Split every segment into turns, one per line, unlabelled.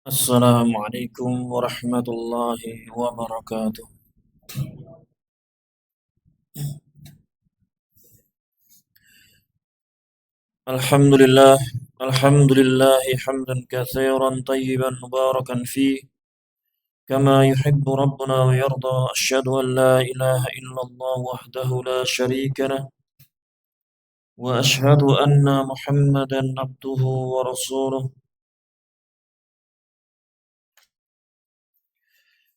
Assalamualaikum warahmatullahi wabarakatuh. Alhamdulillah, alhamdulillah hamdan katsiran tayyiban mubarakan fi kama yuhibbu rabbuna wa yarda. Asyhadu an la ilaha illallah wahdahu la syarika lah wa asyhadu anna Muhammadan abduhu wa rasuluh.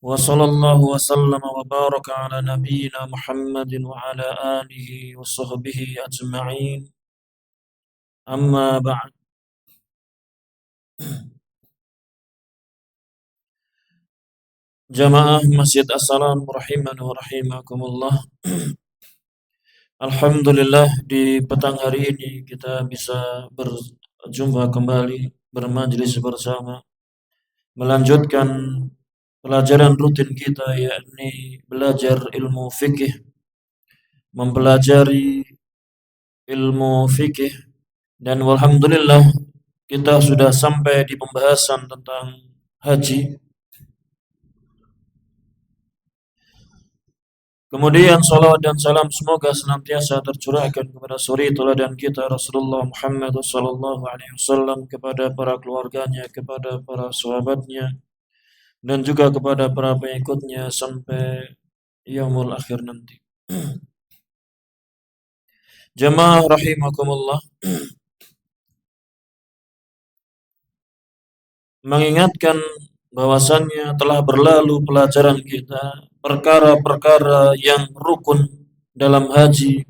Wa sallallahu wa sallama wa baraka ala nabiyyina Muhammadin wa ala alihi wa sahbihi ajma'in. Amma ba'd. Jamaah Masjid As-Salam rahimani wa rahimakumullah. Alhamdulillah di petang hari ini kita bisa berjumpa kembali, bermajlis bersama, melanjutkan pelajaran rutin kita, yakni belajar ilmu fikih, mempelajari ilmu fikih, dan alhamdulillah kita sudah sampai di pembahasan tentang haji. Kemudian salawat dan salam semoga senantiasa tercurahkan kepada suri teladan kita Rasulullah Muhammad sallallahu alaihi wasallam, kepada para keluarganya, kepada para sahabatnya, dan juga kepada para pengikutnya sampai yaumul akhir nanti. Jamaah rahimakumullah, mengingatkan bahwasannya telah berlalu pelajaran kita perkara-perkara yang rukun dalam haji.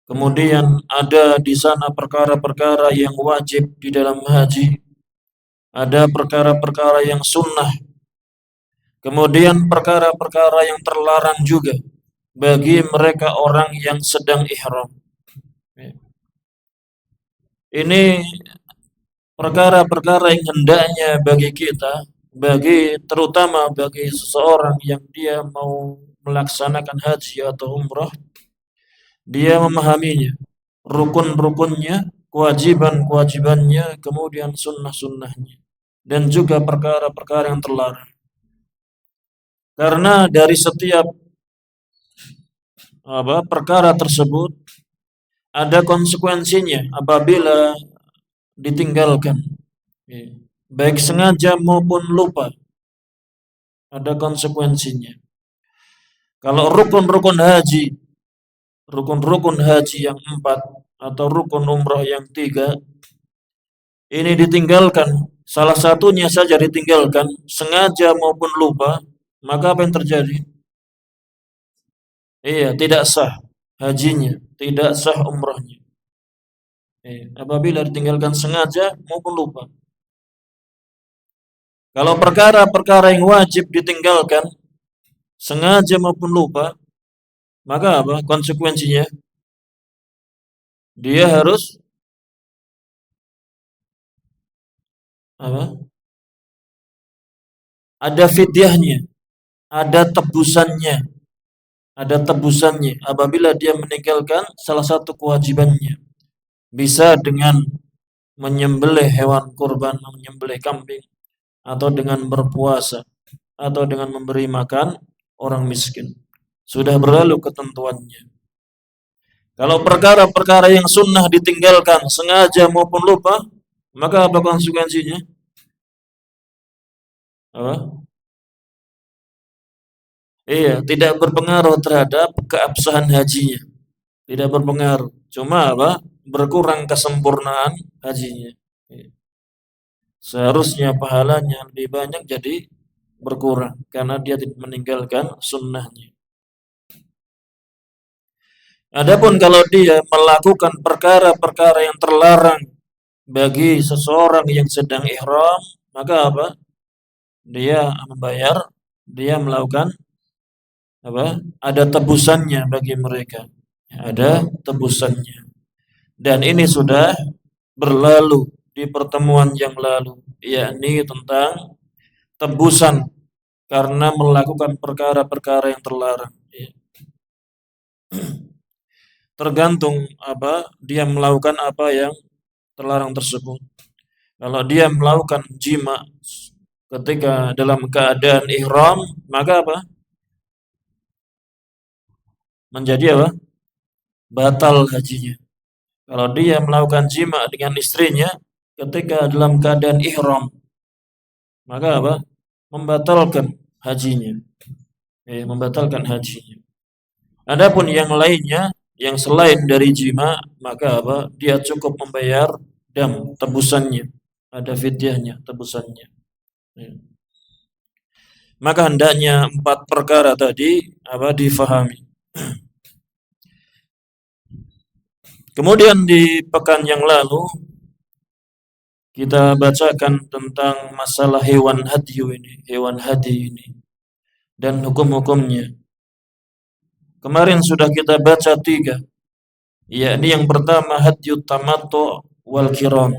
Kemudian ada di sana perkara-perkara yang wajib di dalam haji. Ada perkara-perkara yang sunnah. Kemudian perkara-perkara yang terlarang juga bagi mereka orang yang sedang ihram. Ini perkara-perkara yang hendaknya bagi kita, terutama bagi seseorang yang dia mau melaksanakan haji atau umrah, dia memahaminya, rukun-rukunnya, kewajiban-kewajibannya, kemudian sunnah-sunnahnya, dan juga perkara-perkara yang terlarang. Karena dari setiap perkara tersebut ada konsekuensinya apabila ditinggalkan, baik sengaja maupun lupa, ada konsekuensinya. Kalau rukun-rukun haji yang 4 atau rukun umrah yang 3 ini ditinggalkan, salah satunya saja ditinggalkan sengaja maupun lupa, maka apa yang terjadi? Tidak sah hajinya, tidak sah umrahnya. Apabila ditinggalkan sengaja maupun lupa. Kalau perkara-perkara yang wajib ditinggalkan sengaja maupun lupa, Maka apa? Konsekuensinya dia harus apa? Ada fidyahnya, ada tebusannya, ada tebusannya apabila dia meninggalkan salah satu kewajibannya. Bisa dengan menyembelih hewan kurban, menyembelih kambing, atau dengan berpuasa, atau dengan memberi makan orang miskin. Sudah berlalu ketentuannya. Kalau perkara-perkara yang sunnah ditinggalkan sengaja maupun lupa, maka apa konsekuensinya? Apa? Iya, tidak berpengaruh terhadap keabsahan hajinya. Tidak berpengaruh. Cuma apa? Berkurang kesempurnaan hajinya. Iya. Seharusnya pahalanya lebih banyak jadi berkurang karena dia meninggalkan sunnahnya. Adapun kalau dia melakukan perkara-perkara yang terlarang bagi seseorang yang sedang ihram, maka apa? Dia membayar, dia melakukan apa? Ada tebusannya bagi mereka. Ada tebusannya. Dan ini sudah berlalu di pertemuan yang lalu, yakni tentang tebusan karena melakukan perkara-perkara yang terlarang. Ya. Tergantung apa dia melakukan apa yang terlarang tersebut. Kalau dia melakukan jima ketika dalam keadaan ihram, maka apa? Menjadi apa? Batal hajinya. Kalau dia melakukan jima dengan istrinya ketika dalam keadaan ihram, maka apa? Membatalkan hajinya. Membatalkan hajinya. Adapun yang lainnya, yang selain dari jima, maka apa? Dia cukup membayar dam, tebusannya. Ada fidyahnya, tebusannya. Ya. Maka hendaknya 4 perkara tadi apa difahami. Kemudian di pekan yang lalu kita bacakan tentang masalah hewan hadyu ini, hewan hadi ini dan hukum-hukumnya. Kemarin sudah kita baca 3, yakni yang pertama hadyu tamattu wal kiram.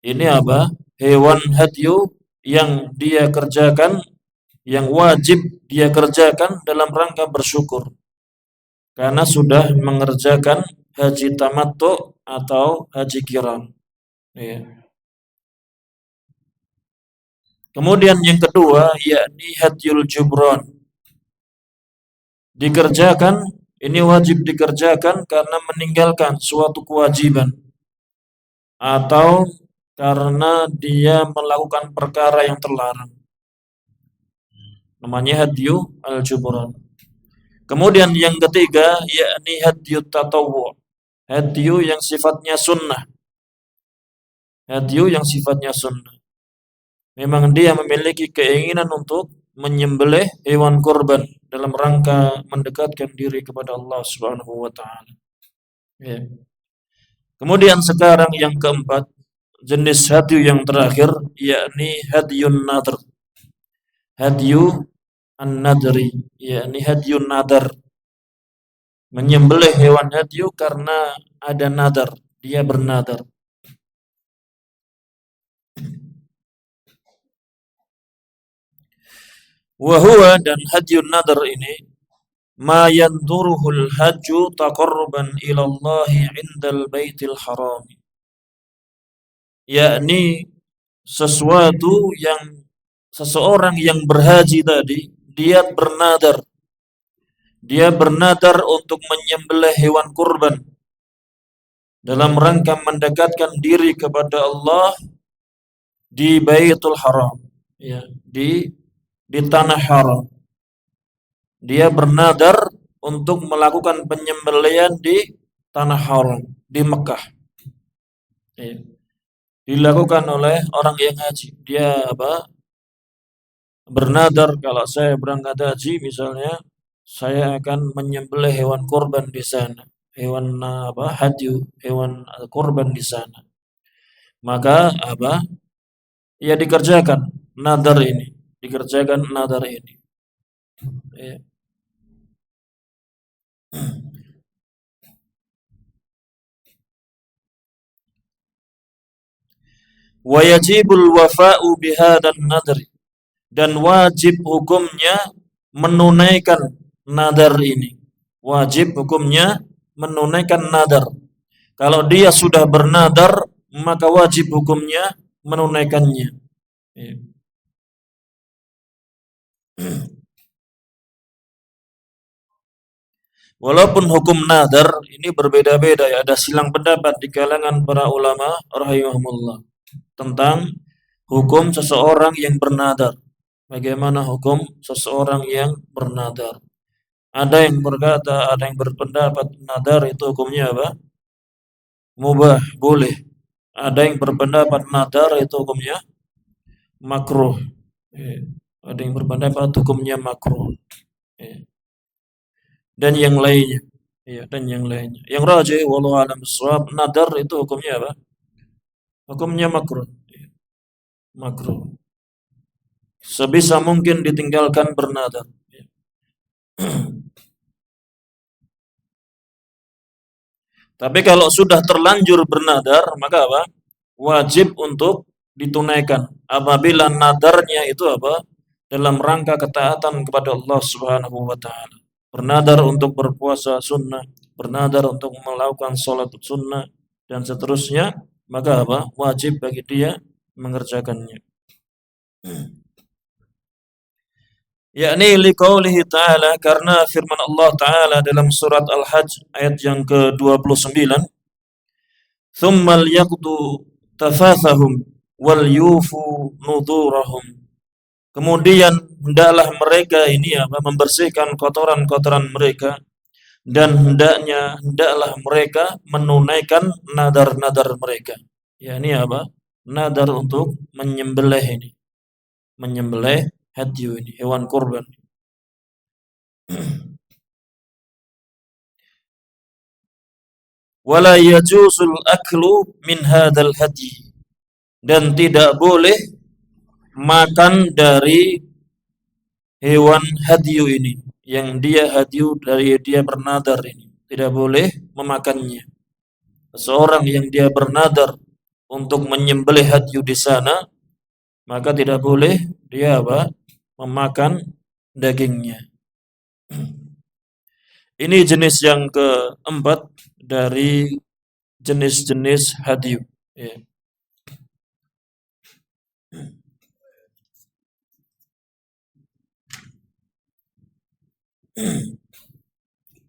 Ini apa? Hewan hadyu yang dia kerjakan, yang wajib dia kerjakan dalam rangka bersyukur. Karena sudah mengerjakan haji tamattu atau haji kiram. Ya. Kemudian yang kedua yakni hadyul jubran. Dikerjakan, ini wajib dikerjakan karena meninggalkan suatu kewajiban atau karena dia melakukan perkara yang terlarang. Namanya hadyu al-jubran. Kemudian yang ketiga yakni hadyu tatawwu. Hadyu yang sifatnya sunnah. Hadyu yang sifatnya sunnah. Memang dia memiliki keinginan untuk menyembelih hewan kurban dalam rangka mendekatkan diri kepada Allah Subhanahu wa taala. Ya. Kemudian sekarang yang keempat, jenis hadyu yang terakhir yakni hadyun nadr. Hadyu an-nadri, yakni hadyun nadar. Menyembelih hewan hadyu karena ada nadar, dia bernadar. Wahuwa dan hadyun nadar ini ma yanduruhul hajju taqarruban ila Allah indal baitil haram. Yakni sesuatu yang seseorang yang berhaji tadi dia bernadar. Dia bernadar untuk menyembelih hewan kurban dalam rangka mendekatkan diri kepada Allah di Baitul Haram, ya, di tanah haram. Dia bernadar untuk melakukan penyembelihan di tanah haram, di Mekah. Ya. Dilakukan oleh orang yang haji. Dia apa? Bernadar kalau saya berangkat haji misalnya, saya akan menyembelih hewan kurban di sana. Hewan apa? Hadyu, hewan kurban di sana. Maka apa? Ya dikerjakan nadar ini, dikerjakan nadar ini. Ya. Wa yajibul wafa'u bihadan nadri, dan wajib hukumnya menunaikan nadar ini. Wajib hukumnya menunaikan nadar. Kalau dia sudah bernadar, maka wajib hukumnya menunaikannya. Ya. Walaupun hukum nadar ini berbeda-beda ya, ada silang pendapat di kalangan para ulama rahimahumullah tentang hukum seseorang yang bernadar. Bagaimana hukum seseorang yang bernadar? Ada yang berkata, ada yang berpendapat nadar itu hukumnya apa? Mubah, boleh. Ada yang berpendapat nadar itu hukumnya makruh. Ada yang berpendapat hukumnya makruh. Dan yang lainnya. Dan yang lainnya. Yang rajih wallahu a'lam bishawab, nadar itu hukumnya apa? Hukumnya makruh. Makruh. Sebisa mungkin ditinggalkan bernadar. Tapi kalau sudah terlanjur bernadar, maka apa? Wajib untuk ditunaikan. Apabila nadarnya itu apa? Dalam rangka ketaatan kepada Allah Subhanahu wa taala. Bernadar untuk berpuasa sunnah, bernadar untuk melakukan sholat sunnah dan seterusnya, maka apa? Wajib bagi dia mengerjakannya. Yakni liqaulihi ta'ala, karena firman Allah Ta'ala dalam surat Al-Hajj ayat yang ke-29, "Tsummal yaqdu tafathahum wal yufu nudurahum." Kemudian hendaklah mereka ini apa? Membersihkan kotoran-kotoran mereka, dan hendaklah mereka menunaikan nadar-nadar mereka. Ya, ini apa? Nadar untuk menyembelih ini. Menyembelih hadyu ini, hewan kurban. Wala yajuzul aklu min hadzal hadyi, dan tidak boleh makan dari hewan hadyu ini, yang dia hadyu dari dia bernadar ini. Tidak boleh memakannya. Seorang yang dia bernadar untuk menyembelih hadyu di sana, maka tidak boleh dia apa? Memakan dagingnya. Ini jenis yang keempat dari jenis-jenis hadyu. Ya.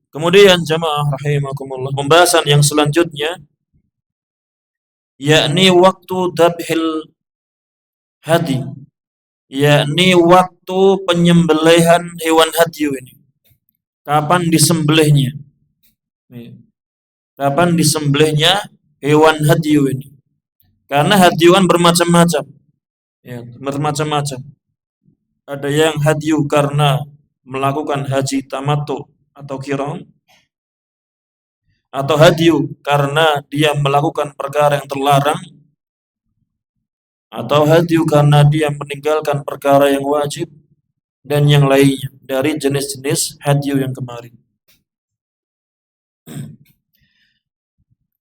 Kemudian jamaah rahimakumullah, pembahasan yang selanjutnya yakni waktu dzabhil hadi, yakni waktu penyembelihan hewan hadyu ini. Kapan disembelihnya? Kapan disembelihnya hewan hadyu ini? Karena hadyuan bermacam-macam. Ya, bermacam-macam. Ada yang hadyu karena melakukan haji tamattu atau qiran, atau hadyu karena dia melakukan perkara yang terlarang, atau hadyu karena dia meninggalkan perkara yang wajib, dan yang lainnya dari jenis-jenis hadyu yang kemarin.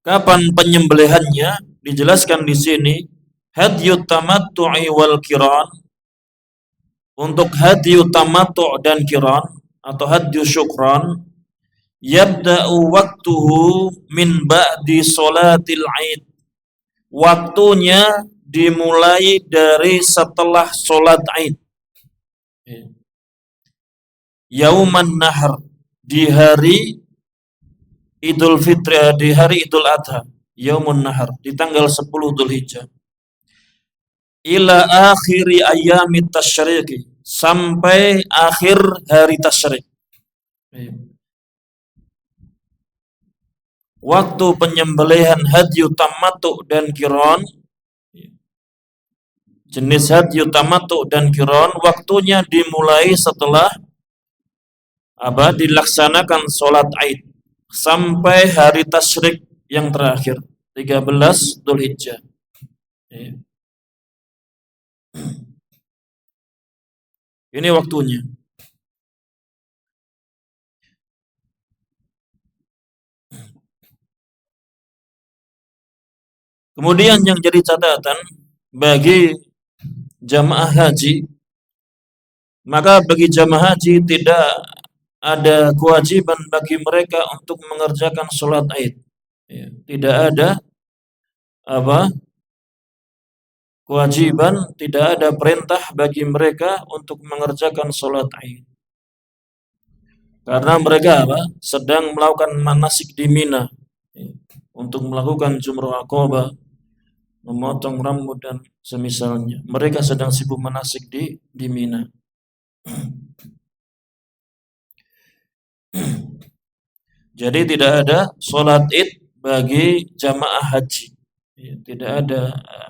Kapan penyembelihannya? Dijelaskan di sini, hadyu tamattu'i wal qiran. Untuk hadyu tamattu' dan qiran atau hadyu syukran, yabda'u waktuhu min ba'di sholatil Aid. Waktunya dimulai dari setelah sholat Aid. Yauman Nahar, di hari Idul Fitri, di hari Idul Adha, Yaumun Nahar, di tanggal 10 Dzulhijjah. Ila akhiri ayyamit tasyriqi, sampai akhir hari tasyrik. Waktu penyembelihan hadyu tamattu dan qiran, jenis hadyu tamattu dan qiran, waktunya dimulai setelah apa? Dilaksanakan sholat Aid sampai hari tasyrik yang terakhir, 13 Dzulhijjah. Ini waktunya. Kemudian yang jadi catatan bagi jamaah haji, maka bagi jamaah haji tidak ada kewajiban bagi mereka untuk mengerjakan sholat Id. Ya, tidak ada apa kewajiban, tidak ada perintah bagi mereka untuk mengerjakan sholat Id. Karena mereka sedang melakukan manasik di Mina, ya, untuk melakukan jumrah Aqabah, memotong rambut dan semisalnya. Mereka sedang sibuk manasik di Mina. Jadi tidak ada sholat Id bagi jamaah haji. Ya, tidak ada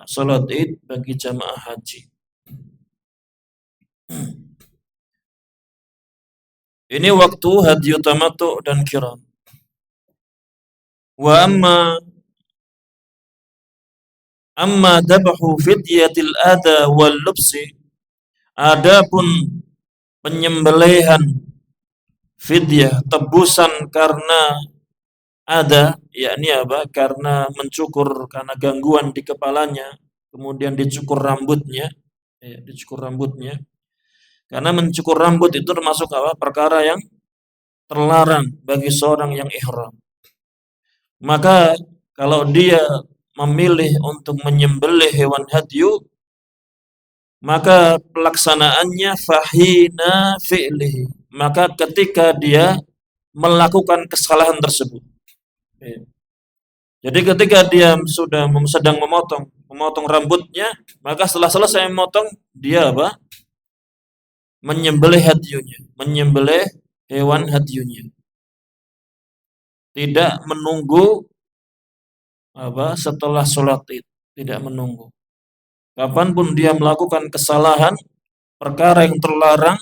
sholat Id bagi jamaah haji. Ini waktu hadyu tamattu dan qiran. Wa amma dabhu fidyatil adha wal lubsi, adapun penyembelihan fidyah, tebusan karena ada, yakni apa? Karena mencukur, karena gangguan di kepalanya, kemudian dicukur rambutnya, ya, dicukur rambutnya. Karena mencukur rambut itu termasuk apa? Perkara yang terlarang bagi seorang yang ihram. Maka kalau dia memilih untuk menyembelih hewan hadyu, maka pelaksanaannya fahina fi'lihi. Maka ketika dia melakukan kesalahan tersebut. Ya. Jadi ketika dia sudah sedang memotong rambutnya, maka setelah selesai memotong, dia apa? Menyembelih hadyunya, menyembelih hewan hadyunya. Tidak menunggu apa? Setelah sholat Id, tidak menunggu. Kapanpun dia melakukan kesalahan, perkara yang terlarang,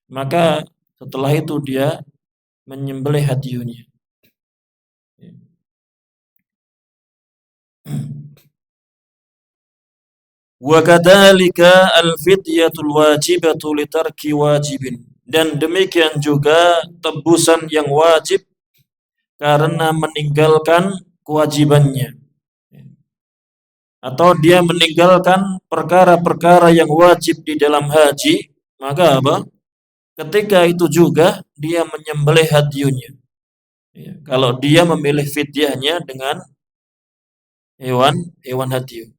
maka setelah itu dia menyembelih hadyunya. Wa kadzalika al-fidyatul wajibatu li tarki wajibin. Dan demikian juga tebusan yang wajib karena meninggalkan kewajibannya. Atau dia meninggalkan perkara-perkara yang wajib di dalam haji, maka apa? Ketika itu juga dia menyembelih hadyunya. Ya, kalau dia memilih fidyahnya dengan hewan hadyu.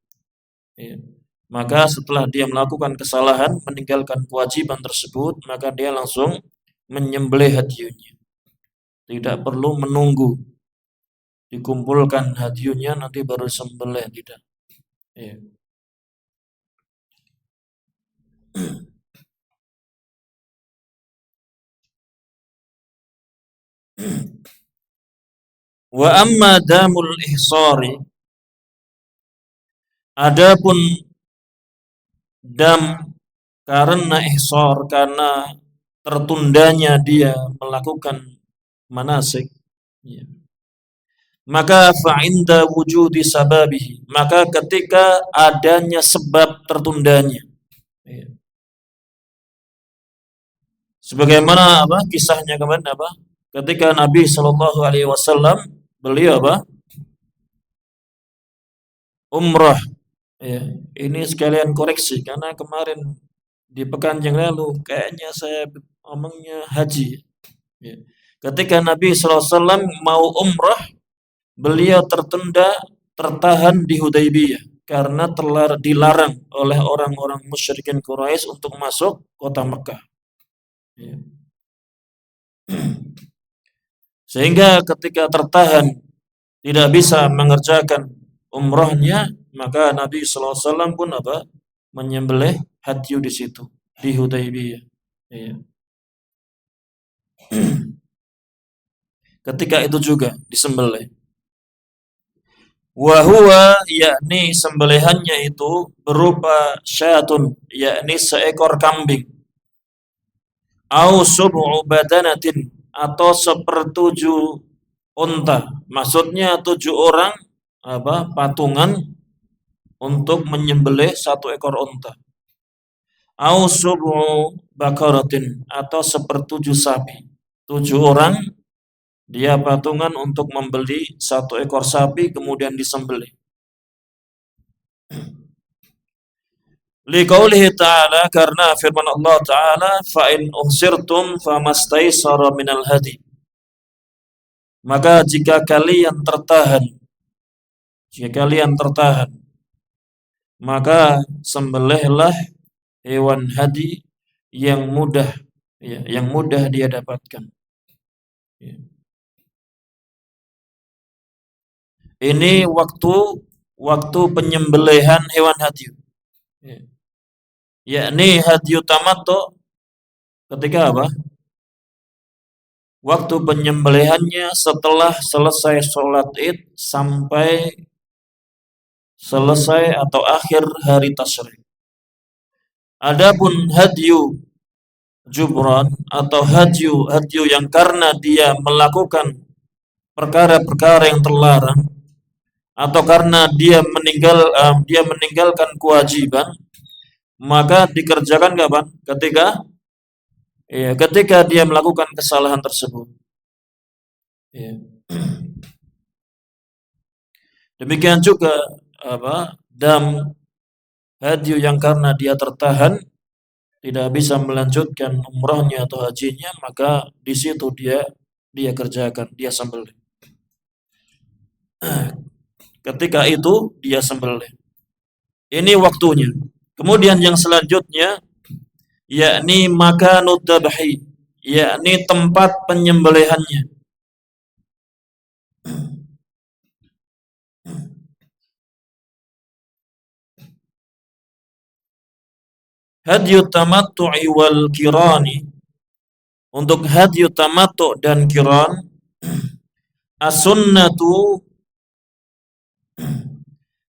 Ya. Maka setelah dia melakukan kesalahan, meninggalkan kewajiban tersebut, maka dia langsung menyembelih hadyunya. Tidak perlu menunggu dikumpulkan hadyunya nanti baru sembelih, tidak. Ya. Wa amma damul ihsari, adapun dam karena ihsar, karena tertundanya dia melakukan manasik, ya. Maka fa'inda wujudi sababihi, maka ketika adanya sebab tertundanya, ya. Sebagaimana apa kisahnya kemarin apa? Ketika Nabi Shallallahu Alaihi Wasallam beliau apa? Umrah. Ya, ini sekalian koreksi karena kemarin di pekan yang lalu kayaknya saya omongnya haji. Ya. Ketika Nabi SAW mau umrah, beliau tertunda, tertahan di Hudaybiyah karena dilarang oleh orang-orang musyrikin Quraisy untuk masuk kota Mekah. Ya. Sehingga ketika tertahan tidak bisa mengerjakan umrahnya, maka Nabi SAW pun apa? Menyembelih hadyu di situ, di Hudaybiyah. Ya. Ketika itu juga disembelih. Wa huwa, yakni sembelihannya itu berupa syatun, yakni seekor kambing. Au sub'u badanatin, atau sepertujuh unta. Maksudnya 7 orang apa? Patungan untuk menyembelih 1 ekor unta. Au sub'u bakaratin, atau sepertujuh sapi. 7 orang dia patungan untuk membeli 1 ekor sapi kemudian disembelih. Liqaulihi ta'ala, karena firman Allah Ta'ala, fa in uhsirtum famastaisara minal hadi. Maka jika kalian tertahan, maka sembelihlah hewan hadi yang mudah, ya, yang mudah dia dapatkan. Ya. Ini waktu penyembelihan hewan hadi. Ya. Yakni hadi tamattu ketika apa? Waktu penyembelihannya setelah selesai sholat Id sampai selesai atau akhir hari tasyrik. Adapun hadyu jubran atau hadyu yang karena dia melakukan perkara-perkara yang terlarang atau karena dia meninggalkan kewajiban, maka dikerjakan kapan? Ketika dia melakukan kesalahan tersebut. Ya. Demikian juga dam hadyu yang karena dia tertahan tidak bisa melanjutkan umrahnya atau hajinya, maka di situ dia kerjakan, dia sembelih. Ketika itu dia sembelih. Ini waktunya. Kemudian yang selanjutnya yakni makanud dzabhi, yakni tempat penyembelihannya. Hadyu tamattu'i wal kirani. Untuk hadyu tamattu' dan kiran, as-sunnatu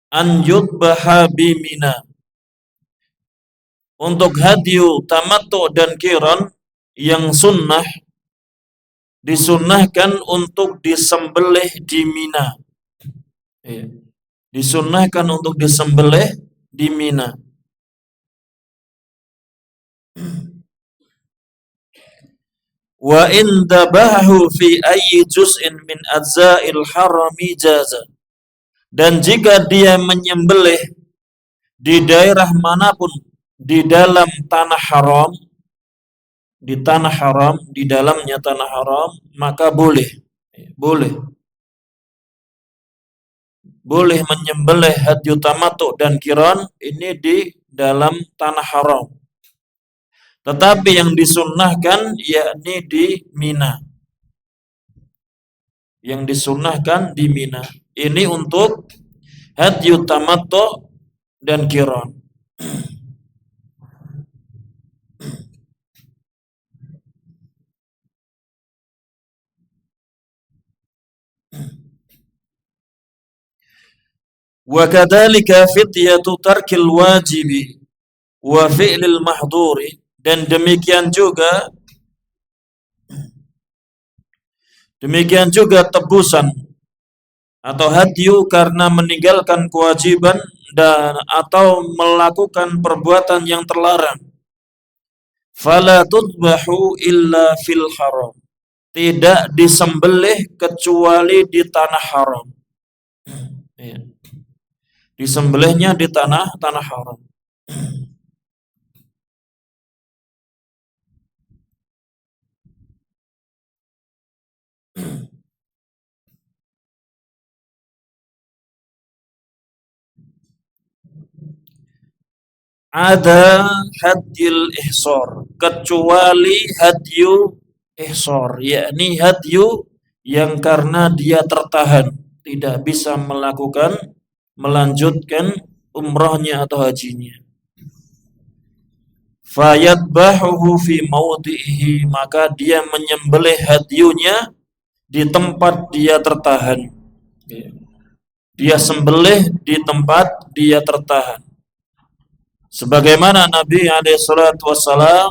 an yudbaha bimina. Untuk hadyu tamattu' dan kiran yang sunnah, disunnahkan untuk disembelih di Mina. Ya. Disunnahkan untuk disembelih di Mina. Wa in dabahu fi ayyi juz'in min ajza'il harami jaza. Dan jika dia menyembelih di daerah manapun di dalam tanah haram, di tanah haram, di dalamnya tanah haram, maka boleh menyembelih hadyu tamattu dan kiran ini di dalam tanah haram. Tetapi yang disunnahkan yakni di Mina. Yang disunnahkan di Mina. Ini untuk hadyu tamattu dan kiran. Wa kadzalika fityatu tarkil wajibi wa fi'lil mahdhuri, dan demikian juga tebusan atau hadyu karena meninggalkan kewajiban dan atau melakukan perbuatan yang terlarang. Fala tudbahu illa fil haram. Tidak disembelih kecuali di tanah haram. Ya. Disembelihnya di tanah haram. Ada hadyul ihsor, kecuali hadyu ihsor, yakni hadyu yang karena dia tertahan, tidak bisa melanjutkan umrahnya atau hajinya. Fayadbahuhu fi mawdihi, maka dia menyembelih hadyunya di tempat dia tertahan. Dia sembelih di tempat dia tertahan. Sebagaimana Nabi SAW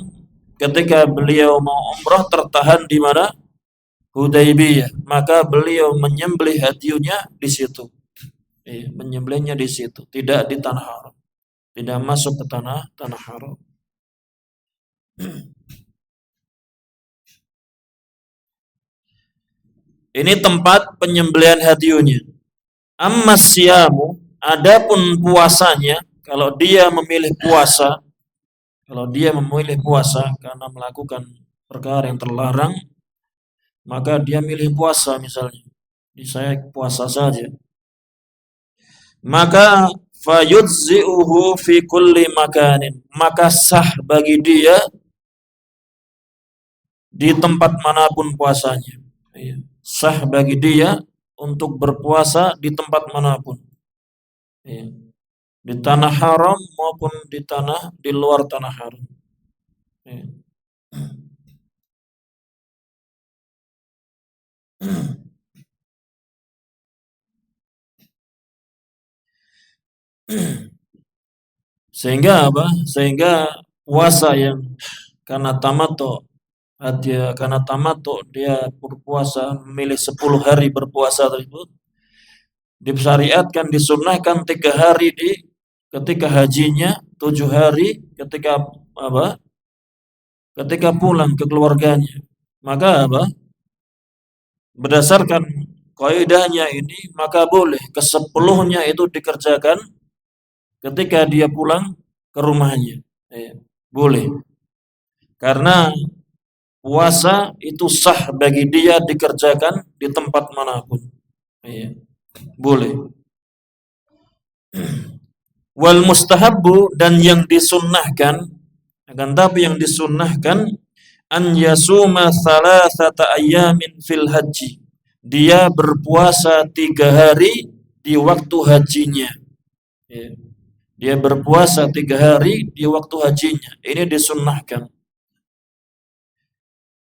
ketika beliau mau umrah tertahan di mana? Hudaybiyah, maka beliau menyembelih hadyunya di situ. Menyembelihnya di situ, tidak di tanah haram. Tidak masuk ke tanah haram. Ini tempat penyembelihan hadyunya. Amma siyamu, adapun puasanya, kalau dia memilih puasa, kalau dia memilih puasa karena melakukan perkara yang terlarang, maka dia milih puasa misalnya. Di saya puasa saja. Maka fayudzi'uhu fi kulli makanin. Maka sah bagi dia di tempat manapun puasanya. Sah bagi dia untuk berpuasa di tempat manapun. Di tanah haram maupun di luar tanah haram. Sehingga apa? Sehingga puasa yang karena tamattu dia berpuasa memilih 10 hari berpuasa tersebut disyariatkan disunnahkan 3 hari ketika hajinya, 7 hari ketika apa? Ketika pulang ke keluarganya. Maka apa? Berdasarkan kaidahnya ini maka boleh ke-10-nya itu dikerjakan ketika dia pulang ke rumahnya. Boleh. Karena puasa itu sah bagi dia dikerjakan di tempat manapun. Boleh. Wal mustahabbu, dan yang disunnahkan, akan tapi yang disunnahkan an yasuma thalathata ayyamin fil haji. Dia berpuasa 3 hari di waktu hajinya. Dia berpuasa 3 hari di waktu hajinya. Ini disunnahkan.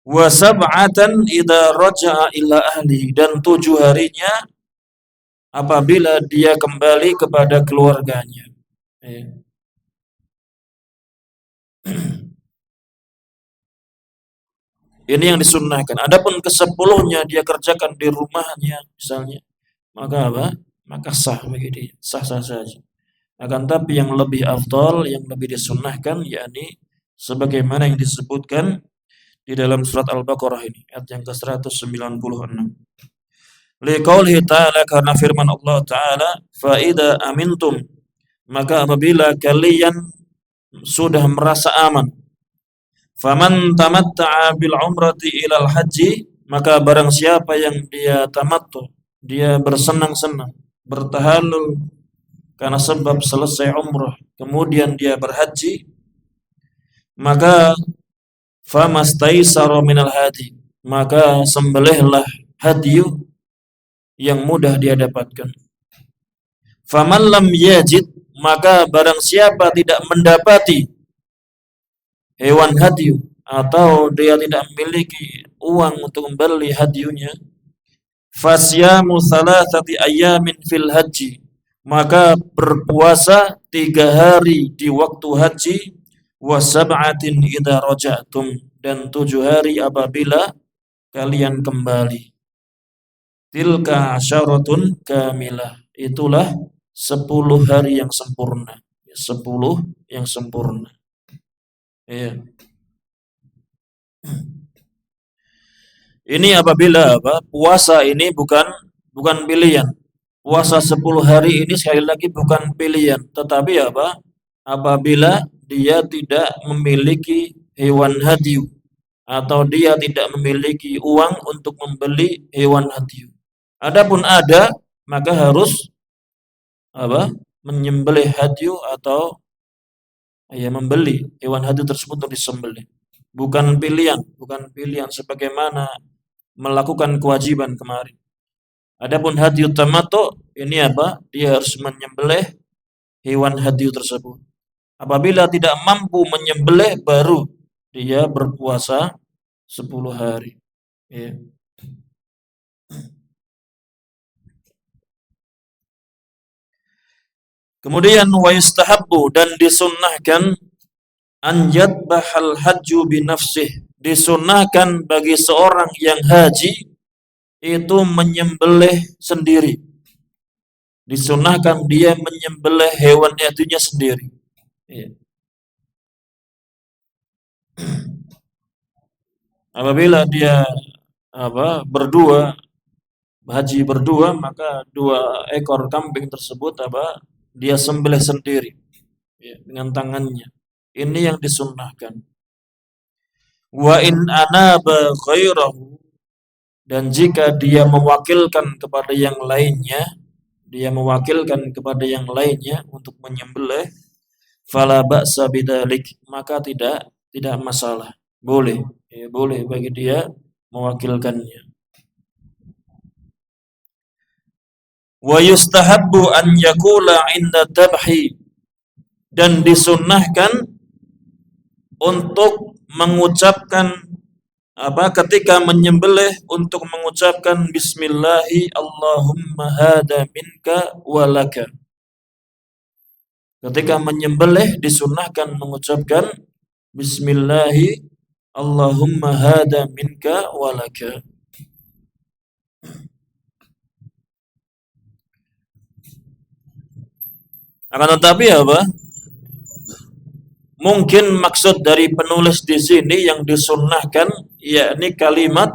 Wa sab'atan idza raja'a ila ahli, dan 7 harinya apabila dia kembali kepada keluarganya. Ini yang disunnahkan. Adapun ke-10-nya dia kerjakan di rumahnya misalnya, maka apa? Maka sah bagi dia, sah-sah saja. Akan tapi yang lebih afdal, yang lebih disunnahkan, yakni sebagaimana yang disebutkan di dalam surat Al-Baqarah ini, ayat yang ke-196. Liqaulihi ta'ala, karena firman Allah Ta'ala, fa idza amintum, maka apabila kalian sudah merasa aman, faman tamatta'a bil umrati ilal haji, maka barang siapa yang dia tamattu, dia bersenang-senang, bertahalul karena sebab selesai umrah, kemudian dia berhaji, maka famastaisara minal hadi, maka sembelihlah hadiyu yang mudah dia dapatkan. Faman lam yajid, maka barang siapa tidak mendapati hewan hadiyu atau dia tidak memiliki uang untuk membeli hadiyunya, fasyamu thalathati ayyamin fil haji, maka berpuasa 3 hari di waktu haji, wa sab'atin idza raja'tum, dan 7 hari apabila kalian kembali. Tilka asyaratun kamilah, itulah 10 hari yang sempurna. 10 yang sempurna. Ini apabila apa? Puasa ini bukan pilihan. Puasa 10 hari ini sekali lagi bukan pilihan, tetapi apa? Apabila dia tidak memiliki hewan hadiyu atau dia tidak memiliki uang untuk membeli hewan hadiyu. Adapun ada, maka harus apa? Menyembelih hadiyu atau membeli hewan hadiyu tersebut untuk disembelih. Bukan pilihan sebagaimana melakukan kewajiban kemarin. Adapun hadiyu tamattu ini apa? Dia harus menyembelih hewan hadiyu tersebut. Apabila tidak mampu menyembelih, baru dia berpuasa 10 hari. Kemudian wa yustahabbu, dan disunnahkan an yadbahal hajju bi nafsih, disunnahkan bagi seorang yang haji itu menyembelih sendiri. Disunnahkan dia menyembelih hewan hajinya sendiri. Apabila dia haji berdua, maka 2 ekor kambing tersebut dia sembelih sendiri. ya, dengan tangannya. Ini yang disunnahkan. Wa in anaba ghairahu, dan jika dia mewakilkan kepada yang lainnya, untuk menyembelih, fala ba'sa bidzalik, maka tidak masalah. Boleh, ya, boleh bagi dia mewakilkannya. Wa yustahabbu an yaqula 'inda dzabhi, dan disunnahkan untuk mengucapkan ketika menyembelih, untuk mengucapkan bismillahi Allahumma hada minka walaka. Ketika menyembelih disunnahkan mengucapkan bismillahi Allahumma hada minka walaka. Akan tetapi mungkin maksud dari penulis di sini yang disunnahkan yakni kalimat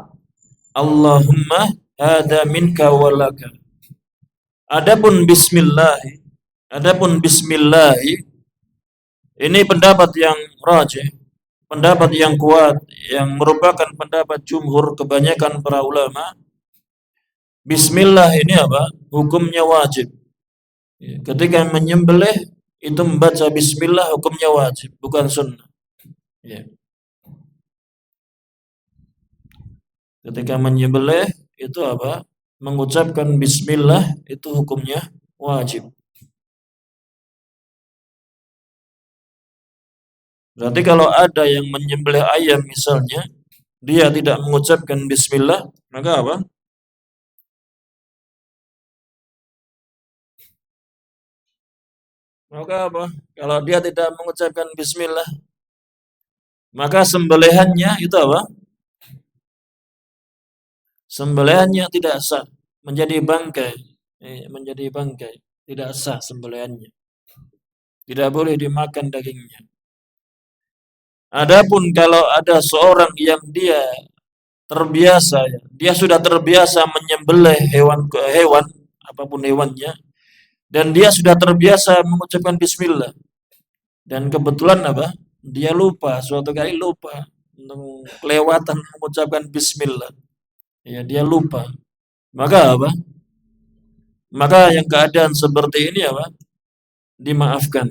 Allahumma hada minka walaka. Adapun bismillah ini pendapat yang rajih, pendapat yang kuat, yang merupakan pendapat jumhur kebanyakan para ulama. Bismillah ini hukumnya wajib. Ketika menyembelih itu membaca bismillah hukumnya wajib, bukan sunnah. Ya. Ketika menyembelih itu mengucapkan bismillah itu hukumnya wajib. Berarti kalau ada yang menyembelih ayam misalnya, dia tidak mengucapkan bismillah, maka Kalau dia tidak mengucapkan bismillah, maka sembelihannya itu Sembelihannya tidak sah, menjadi bangkai, tidak sah sembelihannya. Tidak boleh dimakan dagingnya. Adapun kalau ada seorang yang dia sudah terbiasa menyembelih hewan apapun hewannya, dan dia sudah terbiasa mengucapkan bismillah, dan kebetulan dia suatu kali lupa, kelewatan mengucapkan bismillah, ya dia lupa, maka maka yang keadaan seperti ini dimaafkan,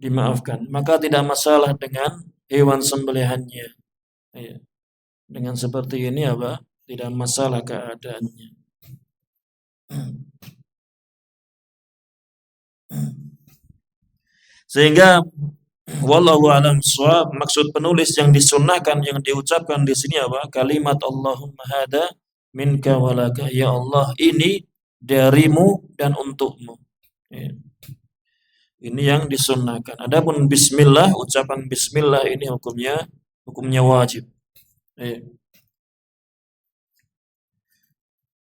dimaafkan, maka tidak masalah dengan hewan sembelihannya, ya. Dengan seperti ini tidak masalah keadaannya. Sehingga wallahu a'lam shawab, maksud penulis yang disunnahkan yang diucapkan di sini kalimat Allahumma hada minka walaka, ya Allah ini darimu dan untukmu, ya. Ini yang disunnahkan. Adapun bismillah, ucapan bismillah ini hukumnya wajib, ya.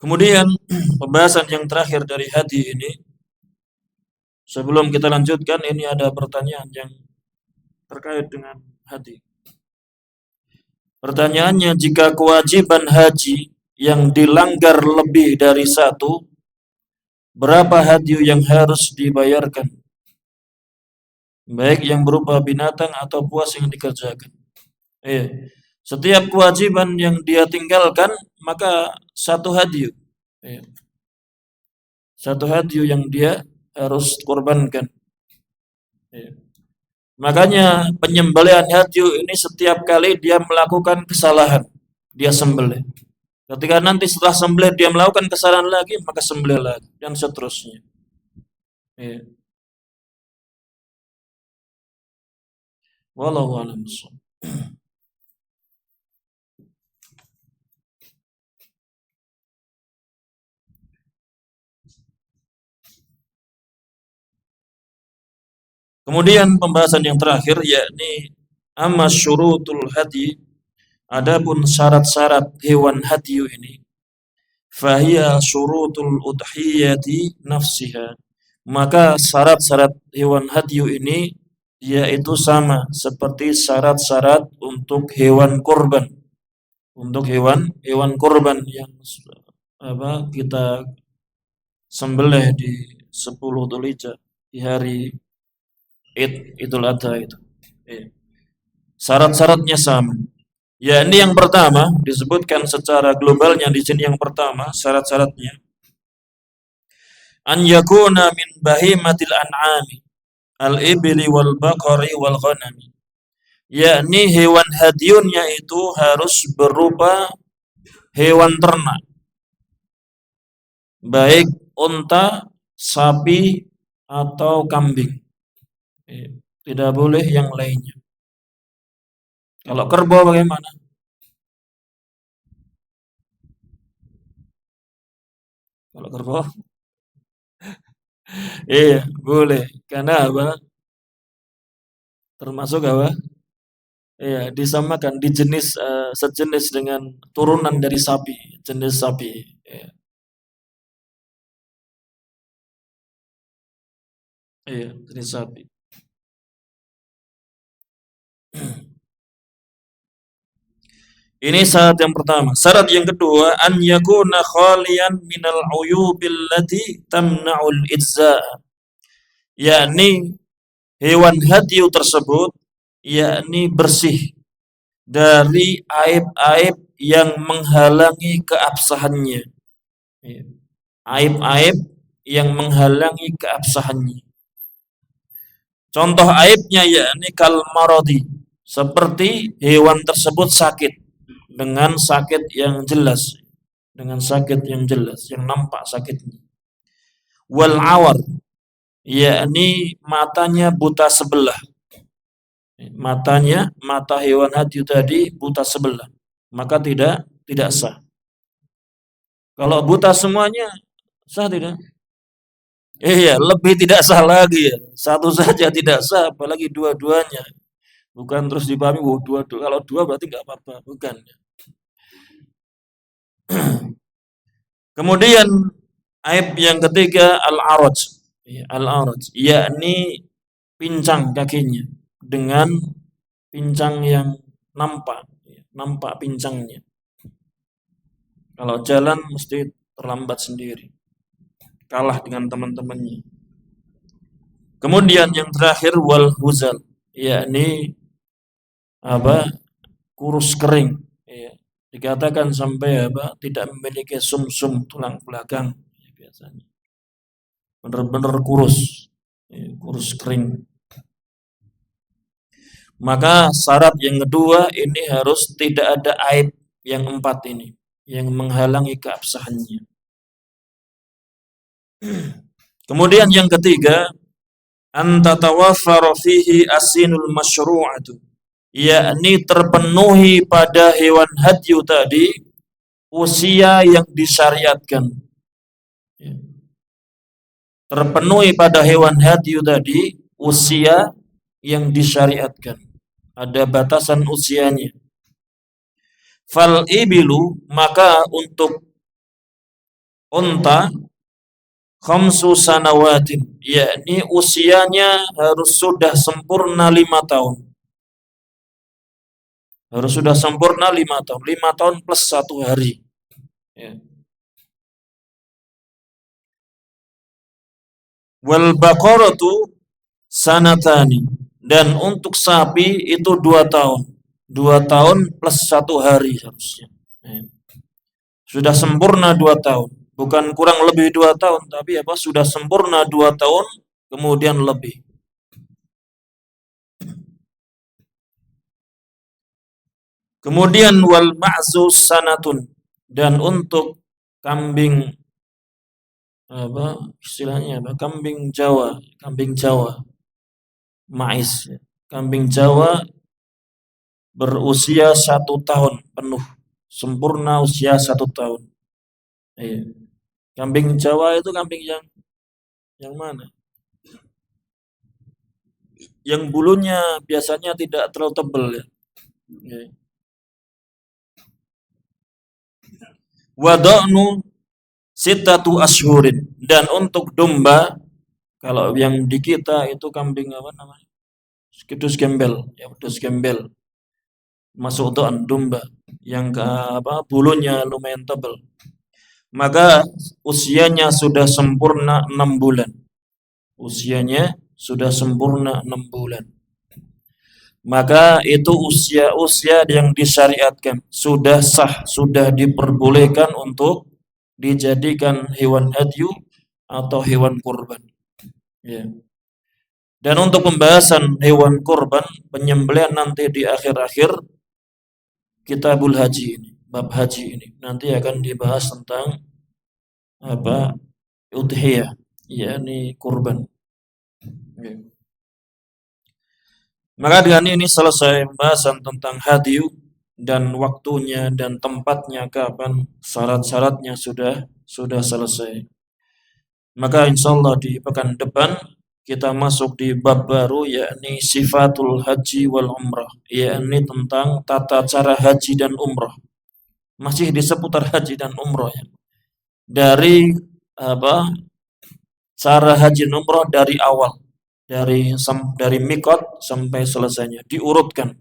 Kemudian pembahasan yang terakhir dari hadis ini, sebelum kita lanjutkan, ini ada pertanyaan yang terkait dengan hadis. Pertanyaannya, jika kewajiban haji yang dilanggar lebih dari satu, berapa hadiah yang harus dibayarkan? Baik yang berupa binatang atau puas yang dikerjakan. Setiap kewajiban yang dia tinggalkan, maka satu hadiah. Satu hadiah yang dia harus korbankan. Makanya penyembelihan hadiah ini setiap kali dia melakukan kesalahan, dia sembelih. Ketika nanti setelah sembelih dia melakukan kesalahan lagi, maka sembelih lagi, dan seterusnya. Wallahu a'lam. Kemudian pembahasan yang terakhir yakni amma syurutul hadi, adapun syarat-syarat hewan hadiyu ini, fahiya syurutul udhiyati nafsiha, maka syarat-syarat hewan hadiyu ini yaitu sama seperti syarat-syarat untuk hewan kurban. Untuk hewan kurban yang kita sembelih di 10 Dzulhijjah, di hari Idul Adha itu. Syarat-syaratnya sama. Ya, ini yang pertama disebutkan secara globalnya di sini. Yang pertama syarat-syaratnya an yakuna min bahimatil an'ami al-ibli wal baqari wal ghanami, yakni hewan hadiunnya itu harus berupa hewan ternak, baik unta, sapi atau kambing. Tidak boleh yang lainnya. Kalau kerbau bagaimana? Kalau kerbau, iya boleh. Karena apa? Termasuk apa? Iya, disamakan di jenis sejenis dengan turunan dari sapi, jenis sapi. Iya, iya, jenis sapi. Ini syarat yang pertama. Syarat yang kedua, an yakuna khalian minal uyubil lati tamna'ul izza. Yakni hewan hadiu tersebut yakni bersih dari aib-aib yang menghalangi keabsahannya. Aib-aib yang menghalangi keabsahannya. Contoh aibnya yakni kal maradi, seperti hewan tersebut sakit dengan sakit yang jelas, yang nampak sakitnya. Wal awar, yakni matanya buta sebelah. Mata hewan hadiu tadi buta sebelah, maka tidak sah. Kalau buta semuanya sah tidak? Iya, lebih tidak sah lagi ya. Satu saja tidak sah, apalagi dua-duanya. Bukan terus dipahami, dua. Kalau dua berarti nggak apa-apa, bukan. Kemudian aib yang ketiga al-araj. Al-araj, yakni pincang kakinya dengan pincang yang nampak pincangnya. Kalau jalan mesti terlambat sendiri, kalah dengan teman-temannya. Kemudian yang terakhir wal huzal, yakni kurus kering, dikatakan sampai tidak memiliki sumsum tulang belakang, biasanya benar-benar kurus kering. Maka syarat yang kedua ini harus tidak ada aib yang empat ini yang menghalangi keabsahannya. Kemudian yang ketiga, antatawaffara fihi asinul masyru'atu, yakni terpenuhi pada hewan hadyu tadi usia yang disyariatkan. Terpenuhi pada hewan hadyu tadi usia yang disyariatkan. Ada batasan usianya. Fal ibilu, maka untuk unta khamsu sanawatin, yakni usianya harus sudah sempurna 5 tahun. Harus sudah sempurna 5 tahun. 5 tahun plus 1 hari. Ya. Wal baqaratu sanatani, dan untuk sapi itu 2 tahun. 2 tahun plus 1 hari harusnya. Sudah sempurna 2 tahun. Bukan kurang lebih 2 tahun, tapi sudah sempurna 2 tahun, kemudian lebih. Kemudian wal ma'zus sanatun, dan untuk kambing istilahnya kambing Jawa, mais, kambing Jawa berusia 1 tahun penuh, sempurna usia 1 tahun. Kambing Jawa itu kambing yang mana? Yang bulunya biasanya tidak terlalu tebal ya. Wada'nu sittatu ashhurin, dan untuk domba, kalau yang di kita itu kambing Kudus gembel, kudus gembel. Masuk domba yang bulunya lumayan tebal. Maka usianya sudah sempurna 6 bulan. usianya sudah sempurna 6 bulan. Maka itu usia-usia yang disyariatkan, sudah sah, sudah diperbolehkan untuk dijadikan hewan hadyu atau hewan kurban. Ya. Dan untuk pembahasan hewan kurban, penyembelihan nanti di akhir-akhir Kitabul Haji ini, bab haji ini nanti akan dibahas tentang apa? Udhiyah, yakni kurban. Ya. Maka dengan ini selesai pembahasan tentang hadyu dan waktunya dan tempatnya kapan, syarat-syaratnya sudah selesai. Maka insyaallah di pekan depan kita masuk di bab baru, yakni sifatul haji wal umrah, yakni tentang tata cara haji dan umrah. Masih di seputar haji dan umrah ya. Dari cara haji dan umrah dari awal, dari mikot sampai selesainya diurutkan.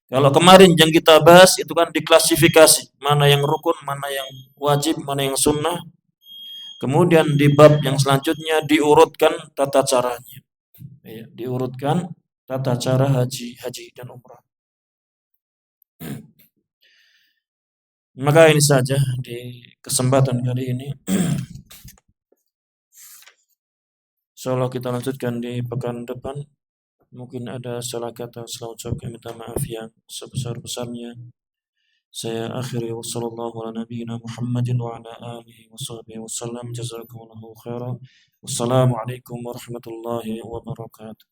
Kalau kemarin yang kita bahas itu kan diklasifikasi, mana yang rukun, mana yang wajib, mana yang sunnah. Kemudian di bab yang selanjutnya diurutkan tata caranya. Ya, diurutkan tata cara haji dan umrah. Maka ini saja di kesempatan kali ini. Insyaallah kita lanjutkan di pekan depan. Mungkin ada salah kata, salah ucap, kami minta maaf yang sebesar-besarnya. Saya akhiri wassallallahu ala nabiyyina Muhammadin wa ala alihi washabbihi wasallam. Jazakumullahu khairan. Wassalamualaikum warahmatullahi wabarakatuh.